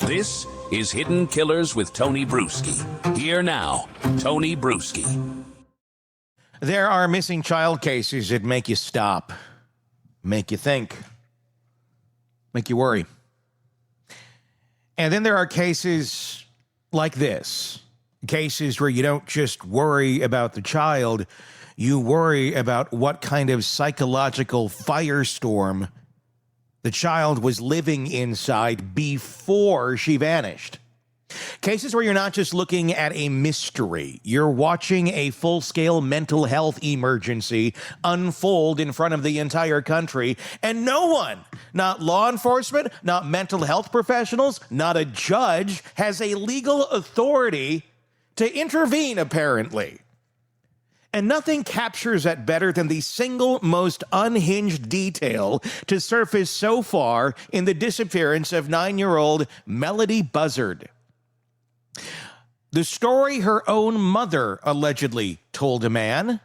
This is Hidden Killers with Tony Brueski. Here now, Tony Brueski. There are missing child cases that make you stop, make you think, make you worry. And then there are cases like this, cases where you don't just worry about the child, you worry about what kind of psychological firestorm the child was living inside before she vanished. Cases where you're not just looking at a mystery, you're watching a full-scale mental health emergency unfold in front of the entire country, and no one, not law enforcement, not mental health professionals, not a judge, has a legal authority to intervene, apparently. And nothing captures that better than the single most unhinged detail to surface so far in the disappearance of 9-year-old Melodee Buzzard. The story her own mother allegedly told a man,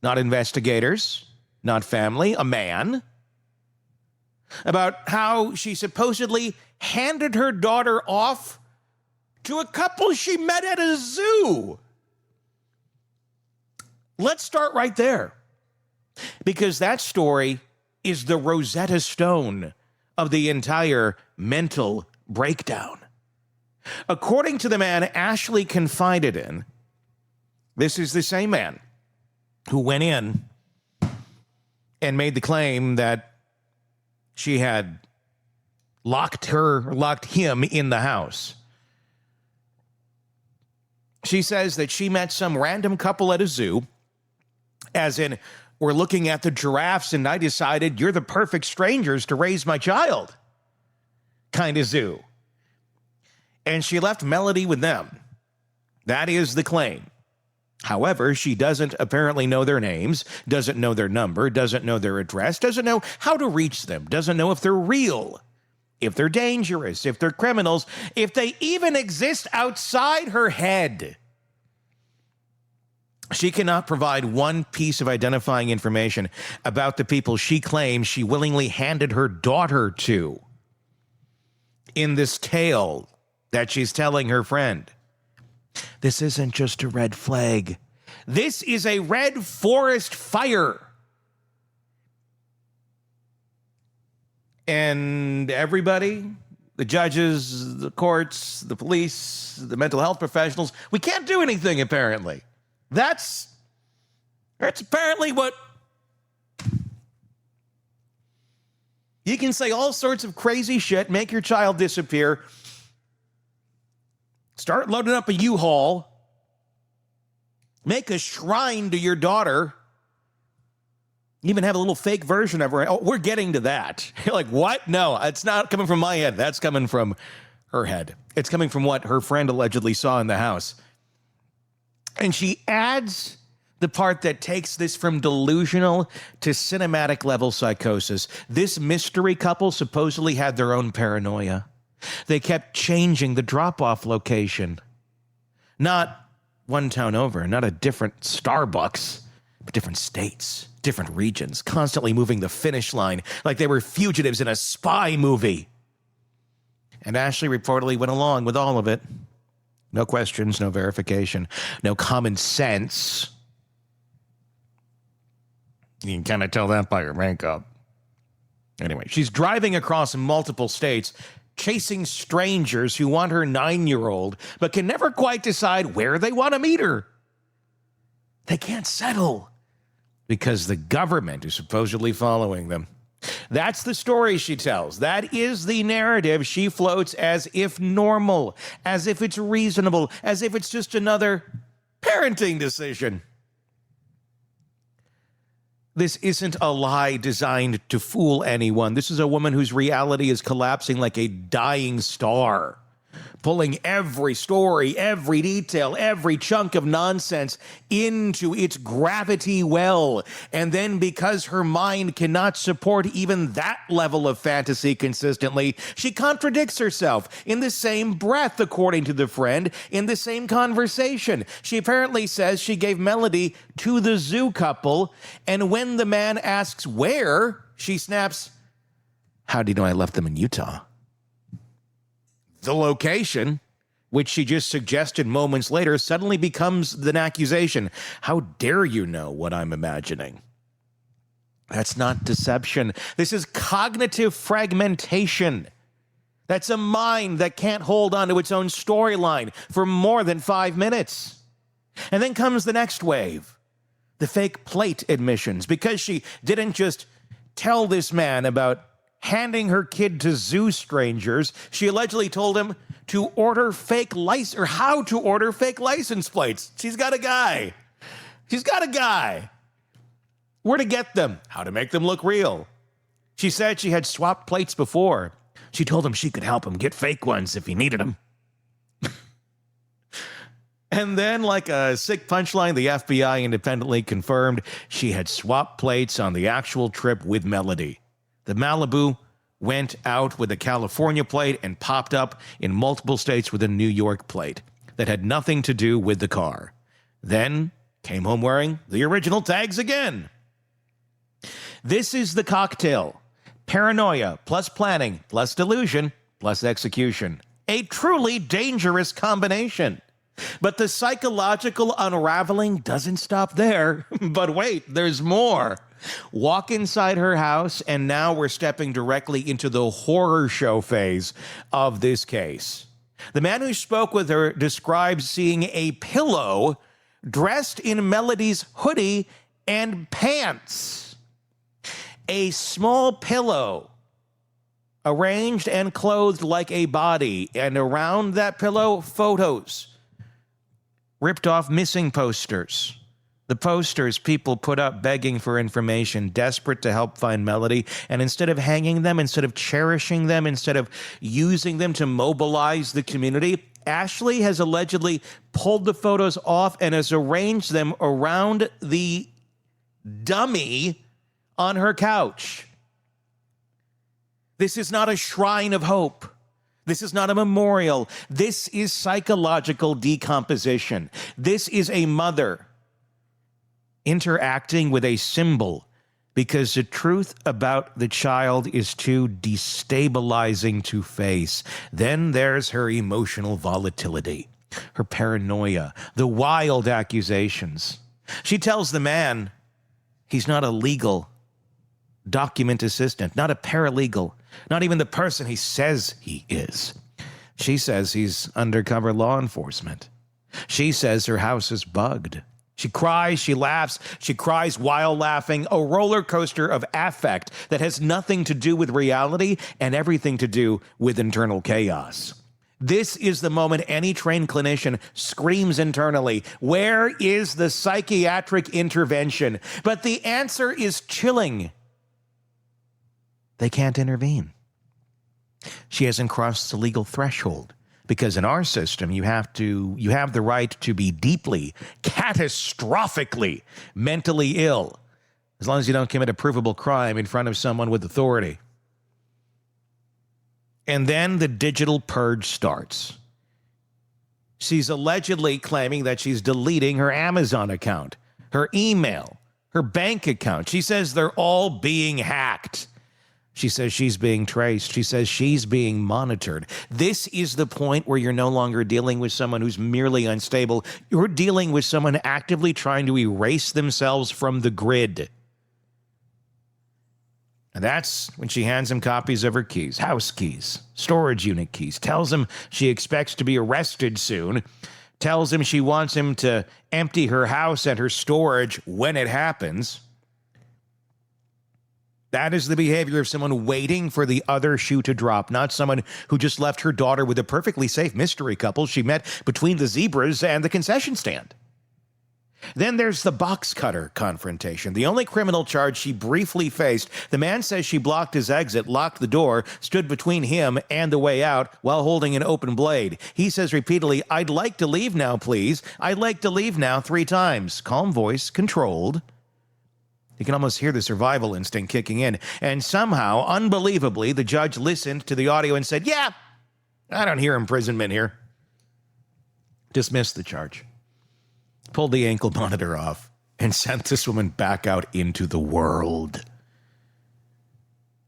not investigators, not family, a man, about how she supposedly handed her daughter off to a couple she met at a zoo. Let's start right there, because that story is the Rosetta Stone of the entire mental breakdown. According to the man Ashlee confided in, this is the same man who went in and made the claim that she had locked him in the house. She says that she met some random couple at a zoo, as in, we're looking at the giraffes and I decided you're the perfect strangers to raise my child kind of zoo. And she left Melodee with them. That is the claim. However, she doesn't apparently know their names, doesn't know their number, doesn't know their address, doesn't know how to reach them, doesn't know if they're real, if they're dangerous, if they're criminals, if they even exist outside her head. She cannot provide one piece of identifying information about the people she claims she willingly handed her daughter to in this tale that she's telling her friend. This isn't just a red flag. This is a red forest fire. And everybody, the judges, the courts, the police, the mental health professionals, we can't do anything, apparently. That's apparently what... You can say all sorts of crazy shit, make your child disappear, start loading up a U-Haul, make a shrine to your daughter, even have a little fake version of her. Oh, we're getting to that. You're like, what? No, it's not coming from my head. That's coming from her head. It's coming from what her friend allegedly saw in the house. And she adds the part that takes this from delusional to cinematic level psychosis. This mystery couple supposedly had their own paranoia. They kept changing the drop-off location. Not one town over, not a different Starbucks, but different states, different regions, constantly moving the finish line like they were fugitives in a spy movie. And Ashlee reportedly went along with all of it. No questions, no verification, no common sense. You can kind of tell that by her makeup. Anyway, she's driving across multiple states, chasing strangers who want her 9-year-old, but can never quite decide where they want to meet her. They can't settle because the government is supposedly following them. That's the story she tells. That is the narrative she floats as if normal, as if it's reasonable, as if it's just another parenting decision. This isn't a lie designed to fool anyone. This is a woman whose reality is collapsing like a dying star, pulling every story, every detail, every chunk of nonsense into its gravity well. And then because her mind cannot support even that level of fantasy consistently, she contradicts herself in the same breath, according to the friend, in the same conversation. She apparently says she gave Melodee to the zoo couple, and when the man asks where, she snaps, "How do you know I left them in Utah?" The location, which she just suggested moments later, suddenly becomes an accusation. How dare you know what I'm imagining? That's not deception. This is cognitive fragmentation. That's a mind that can't hold on to its own storyline for more than 5 minutes. And then comes the next wave, the fake plate admissions, because she didn't just tell this man about handing her kid to zoo strangers. She allegedly told him to order fake license, or how to order fake license plates. She's got a guy. Where to get them, how to make them look real. She said she had swapped plates before. She told him she could help him get fake ones if he needed them. And then, like a sick punchline, the FBI independently confirmed she had swapped plates on the actual trip with Melodee. The Malibu went out with a California plate and popped up in multiple states with a New York plate that had nothing to do with the car. Then came home wearing the original tags again. This is the cocktail. Paranoia plus planning plus delusion plus execution. A truly dangerous combination. But the psychological unraveling doesn't stop there. But wait, there's more. Walk inside her house, and now we're stepping directly into the horror show phase of this case. The man who spoke with her describes seeing a pillow dressed in Melodee's hoodie and pants. A small pillow arranged and clothed like a body, and around that pillow, photos. Ripped off missing posters. The posters people put up begging for information, desperate to help find Melodee, and instead of hanging them, instead of cherishing them, instead of using them to mobilize the community, Ashlee has allegedly pulled the photos off and has arranged them around the dummy on her couch. This is not a shrine of hope. This is not a memorial. This is psychological decomposition. This is a mother interacting with a symbol because the truth about the child is too destabilizing to face. Then there's her emotional volatility, her paranoia, the wild accusations. She tells the man he's not a legal document assistant, not a paralegal, not even the person he says he is. She says he's undercover law enforcement. She says her house is bugged. She cries, she laughs, she cries while laughing, a roller coaster of affect that has nothing to do with reality and everything to do with internal chaos. This is the moment any trained clinician screams internally, where is the psychiatric intervention? But the answer is chilling. They can't intervene. She hasn't crossed the legal threshold because in our system, you have the right to be deeply, catastrophically mentally ill as long as you don't commit a provable crime in front of someone with authority. And then the digital purge starts. She's allegedly claiming that she's deleting her Amazon account, her email, her bank account. She says they're all being hacked. She says she's being traced. She says she's being monitored. This is the point where you're no longer dealing with someone who's merely unstable. You're dealing with someone actively trying to erase themselves from the grid. And that's when she hands him copies of her keys, house keys, storage unit keys, tells him she expects to be arrested soon, tells him she wants him to empty her house and her storage when it happens. That is the behavior of someone waiting for the other shoe to drop, not someone who just left her daughter with a perfectly safe mystery couple she met between the zebras and the concession stand. Then there's the box cutter confrontation, the only criminal charge she briefly faced. The man says she blocked his exit, locked the door, stood between him and the way out while holding an open blade. He says repeatedly, "I'd like to leave now, please. I'd like to leave now," 3 times. Calm voice, controlled. You can almost hear the survival instinct kicking in. And somehow, unbelievably, the judge listened to the audio and said, "Yeah, I don't hear imprisonment here." Dismissed the charge. Pulled the ankle monitor off and sent this woman back out into the world.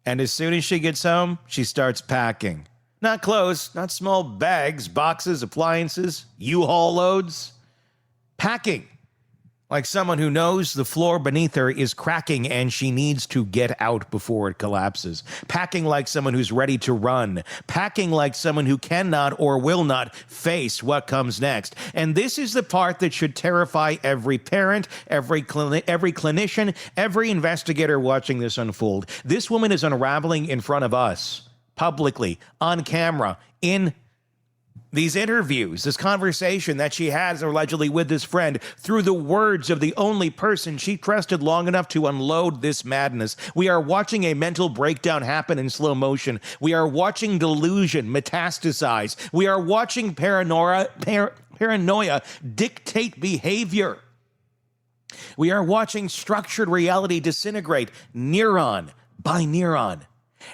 And as soon as she gets home, she starts packing. Not clothes, not small bags, boxes, appliances, U-Haul loads. Packing. Like someone who knows the floor beneath her is cracking and she needs to get out before it collapses. Packing like someone who's ready to run. Packing like someone who cannot or will not face what comes next. And this is the part that should terrify every parent, every clinician, every investigator watching this unfold. This woman is unraveling in front of us, publicly, on camera, in these interviews, this conversation that she has allegedly with this friend, through the words of the only person she trusted long enough to unload this madness. We are watching a mental breakdown happen in slow motion. We are watching delusion metastasize. We are watching paranoia dictate behavior. We are watching structured reality disintegrate neuron by neuron.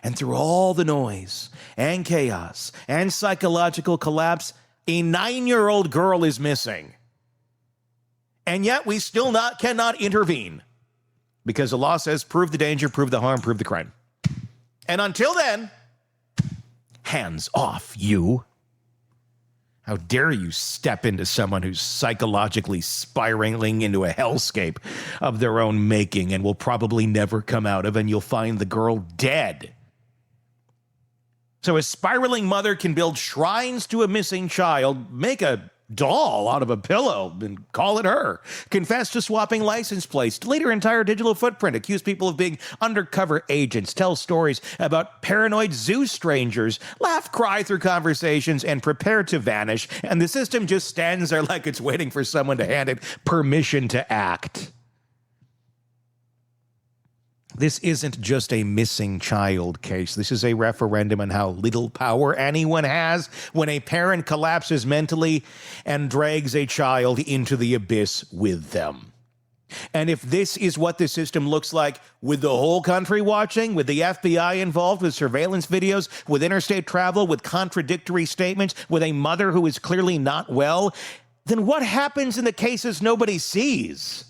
And through all the noise and chaos and psychological collapse, a 9-year-old girl is missing. And yet we still cannot intervene because the law says prove the danger, prove the harm, prove the crime. And until then, hands off, you. How dare you step into someone who's psychologically spiraling into a hellscape of their own making and will probably never come out of, and you'll find the girl dead. So a spiraling mother can build shrines to a missing child, make a doll out of a pillow and call it her, confess to swapping license plates, delete her entire digital footprint, accuse people of being undercover agents, tell stories about paranoid zoo strangers, laugh, cry through conversations, and prepare to vanish, and the system just stands there like it's waiting for someone to hand it permission to act. This isn't just a missing child case. This is a referendum on how little power anyone has when a parent collapses mentally and drags a child into the abyss with them. And if this is what the system looks like with the whole country watching, with the FBI involved, with surveillance videos, with interstate travel, with contradictory statements, with a mother who is clearly not well, then what happens in the cases nobody sees?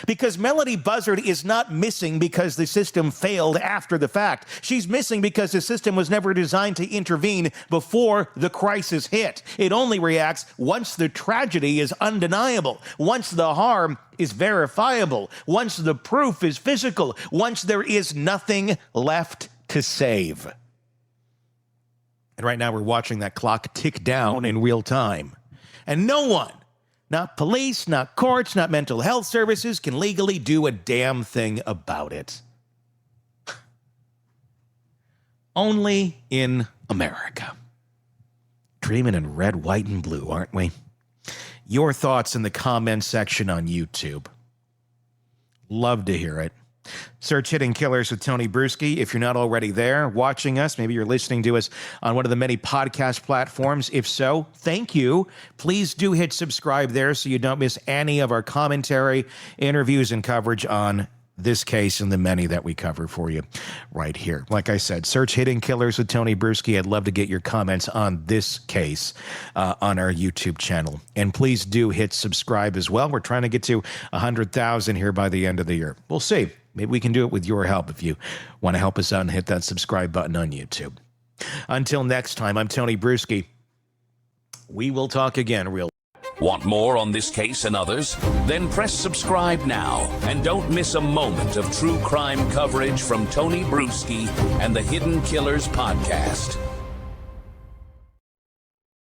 Because Melodee Buzzard is not missing because the system failed after the fact. She's missing because the system was never designed to intervene before the crisis hit. It only reacts once the tragedy is undeniable, once the harm is verifiable, once the proof is physical, once there is nothing left to save. And right now we're watching that clock tick down in real time. And no one, not police, not courts, not mental health services, can legally do a damn thing about it. Only in America. Dreaming in red, white, and blue, aren't we? Your thoughts in the comments section on YouTube. Love to hear it. Search Hidden Killers with Tony Brueski. If you're not already there watching us, maybe you're listening to us on one of the many podcast platforms. If so, thank you. Please do hit subscribe there so you don't miss any of our commentary, interviews, and coverage on this case and the many that we cover for you right here. Like I said, search Hidden Killers with Tony Brueski. I'd love to get your comments on this case on our YouTube channel. And please do hit subscribe as well. We're trying to get to 100,000 here by the end of the year. We'll see. Maybe we can do it with your help if you want to help us out and hit that subscribe button on YouTube. Until next time, I'm Tony Brueski. We will talk again real. Want more on this case and others? Then press subscribe now and don't miss a moment of true crime coverage from Tony Brueski and the Hidden Killers podcast.